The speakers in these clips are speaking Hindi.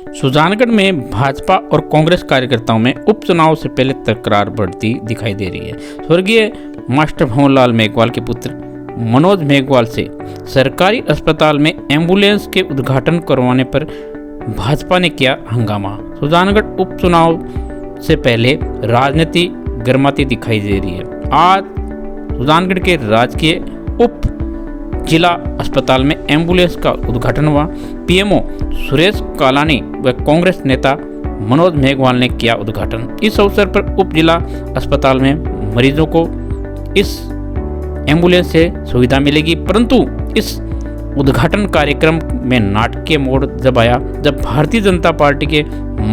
सुजानगढ़ में भाजपा और कांग्रेस कार्यकर्ताओं में उपचुनाव से पहले तकरार बढ़ती दिखाई दे रही है। स्वर्गीय मास्टर भंवरलाल मेघवाल के पुत्र मनोज मेघवाल से सरकारी अस्पताल में एम्बुलेंस के उद्घाटन करवाने पर भाजपा ने किया हंगामा। सुजानगढ़ उपचुनाव से पहले राजनीति गर्माती दिखाई दे रही है। आज सुजानगढ़ के राजकीय उप जिला अस्पताल में एम्बुलेंस का उद्घाटन हुआ। पीएमओ सुरेश कालानी व कांग्रेस नेता मनोज मेघवाल ने किया उद्घाटन। इस अवसर पर उप जिला अस्पताल में मरीजों को इस एम्बुलेंस से सुविधा मिलेगी, परंतु इस उद्घाटन कार्यक्रम में नाटकीय मोड़ जब आया जब भारतीय जनता पार्टी के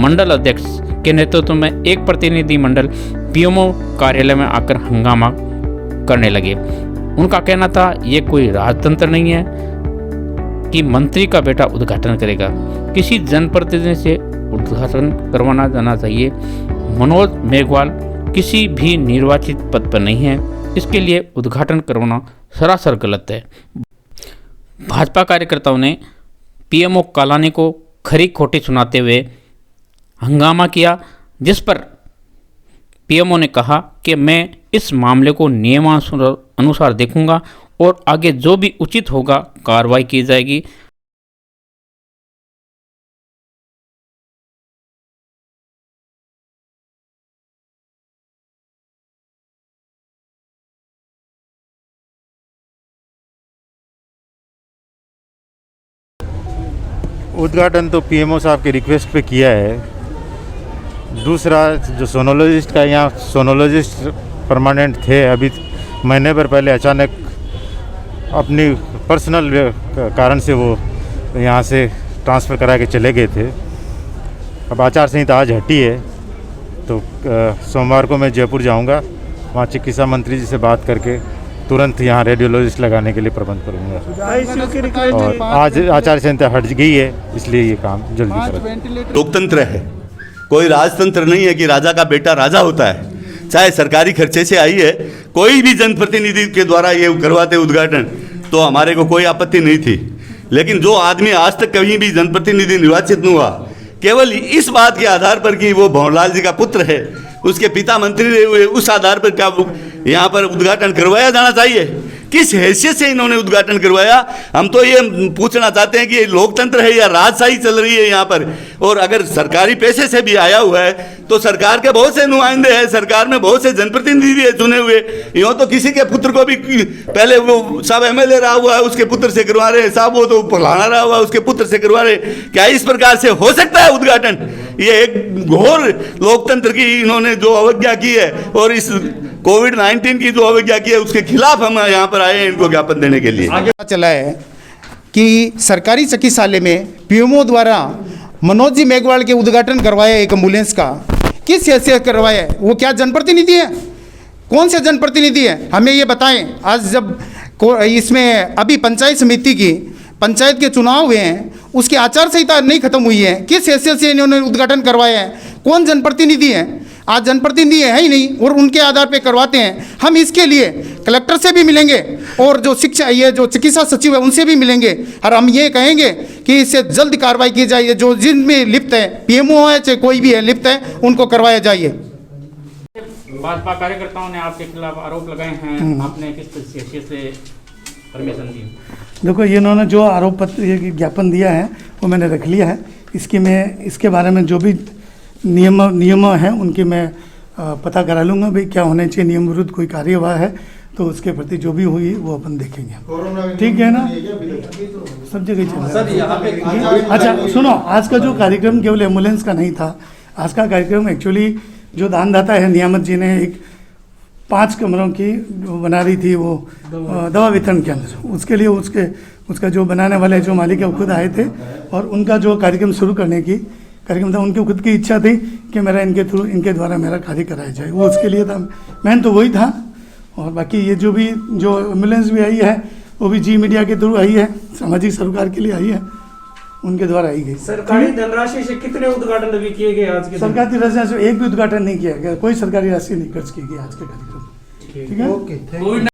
मंडल अध्यक्ष के नेतृत्व में एक प्रतिनिधि मंडल पीएमओ कार्यालय में आकर हंगामा करने लगे। उनका कहना था ये कोई राजतंत्र नहीं है कि मंत्री का बेटा उद्घाटन करेगा, किसी जनप्रतिनिधि से उद्घाटन करवाना जाना चाहिए। मनोज मेघवाल किसी भी निर्वाचित पद पर नहीं है, इसके लिए उद्घाटन करवाना सरासर गलत है। भाजपा कार्यकर्ताओं ने पीएमओ कालानी को खरी खोटी सुनाते हुए हंगामा किया, जिस पर पीएमओ ने कहा कि मैं इस मामले को नियमानुसार देखूंगा और आगे जो भी उचित होगा कार्रवाई की जाएगी। उद्घाटन तो पीएमओ साहब के रिक्वेस्ट पे किया है। दूसरा जो सोनोलॉजिस्ट का यहाँ सोनोलॉजिस्ट परमानेंट थे, अभी महीने भर पहले अचानक अपनी पर्सनल कारण से वो यहाँ से ट्रांसफ़र करा के चले गए थे। अब आचार संहिता आज हटी है, तो सोमवार को मैं जयपुर जाऊँगा, वहाँ चिकित्सा मंत्री जी से बात करके तुरंत यहाँ रेडियोलॉजिस्ट लगाने के लिए प्रबंध करूँगा। और आज आचार संहिता हट गई है, इसलिए ये काम जल्दी करें। लोकतंत्र है, कोई राजतंत्र नहीं है कि राजा का बेटा राजा होता है। चाहे सरकारी खर्चे से आई है, कोई भी जनप्रतिनिधि के द्वारा ये करवाते उद्घाटन तो हमारे को कोई आपत्ति नहीं थी। लेकिन जो आदमी आज तक कहीं भी जनप्रतिनिधि निर्वाचित नहीं हुआ, केवल इस बात के आधार पर कि वो भंवरलाल जी का पुत्र है, उसके पिता मंत्री रहे हुए, उस आधार पर क्या यहाँ पर उद्घाटन करवाया जाना चाहिए? किस हैसियत से इन्होंने उद्घाटन करवाया? हम तो ये पूछना चाहते हैं कि ये लोकतंत्र है या राजशाही चल रही है यहाँ पर? और अगर सरकारी पैसे से भी आया हुआ है तो सरकार के बहुत से नुमाइंदे हैं, सरकार में बहुत से जनप्रतिनिधि है चुने हुए। यूँ तो किसी के पुत्र को भी पहले वो सब एमएलए रहा हुआ है, उसके पुत्र से करवा रहे हैं, साहब वो तो फलाना रहा हुआ है, उसके पुत्र से करवा रहे हैं। क्या इस प्रकार से हो सकता है उद्घाटन? ये एक घोर लोकतंत्र की इन्होंने जो अवज्ञा की है और इस कोविड-19 की जो अवज्ञा की है, उसके खिलाफ हम यहाँ पर आए हैं इनको ज्ञापन देने के लिए। आगे चला है कि सरकारी चिकित्सालय में पीएमओ द्वारा मनोज जी मेघवाल के उद्घाटन करवाया एक एम्बुलेंस का। किस हैसियत करवाया है? वो क्या जनप्रतिनिधि है? कौन से जनप्रतिनिधि है? हमें ये बताएं। आज जब इसमें अभी पंचायत समिति की पंचायत के चुनाव हुए हैं, उसकी आचार संहिता नहीं खत्म हुई है, किस हैसियत से इन्होंने उद्घाटन करवाया है? कौन जनप्रतिनिधि है? आज जनप्रतिनिधि है ही नहीं और उनके आधार पे करवाते हैं। हम इसके लिए कलेक्टर से भी मिलेंगे और जो शिक्षा ये जो चिकित्सा सचिव है उनसे भी मिलेंगे और हम ये कहेंगे कि इससे जल्द कार्रवाई की जाए। जो जिनमें लिप्त है, पीएमओ है चाहे कोई भी है लिप्त है, उनको करवाया जाइए। भाजपा कार्यकर्ताओं ने आपके खिलाफ आरोप लगाए हैं, आपने किस हैसियत से परमिशन दी? देखो, ये इन्होंने जो आरोप पत्र ये ज्ञापन दिया है वो मैंने रख लिया है। इसके बारे में जो भी नियम हैं उनके मैं पता करा लूँगा भाई क्या होने चाहिए। नियम विरुद्ध कोई कार्य हुआ है तो उसके प्रति जो भी हुई वो अपन देखेंगे, ठीक है ना? सब जगह चल रहा है। अच्छा सुनो, आज का जो कार्यक्रम केवल एम्बुलेंस का नहीं था। आज का कार्यक्रम एक्चुअली जो दानदाता है नियामत जी ने एक 5 कमरों की बना रही थी वो दवा वितरण केंद्र, उसके लिए उसका जो बनाने वाले जो मालिक है वो खुद आए थे और उनका जो कार्यक्रम शुरू करने की कार्यक्रम था, उनकी खुद की इच्छा थी कि मेरा इनके द्वारा मेरा कार्य कराया जाए। वो उसके लिए था, मैन तो वही था। और बाकी ये जो एम्बुलेंस भी आई है वो भी जी मीडिया के थ्रू आई है, सामाजिक सरोकार के लिए आई है, उनके द्वारा आई गई। सरकारी धनराशि से कितने उद्घाटन अभी किए गए आज के? सरकारी राशि से एक भी उद्घाटन नहीं किया गया, कोई सरकारी राशि नहीं खर्च की गई आज के कार्यक्रम, ठीक है?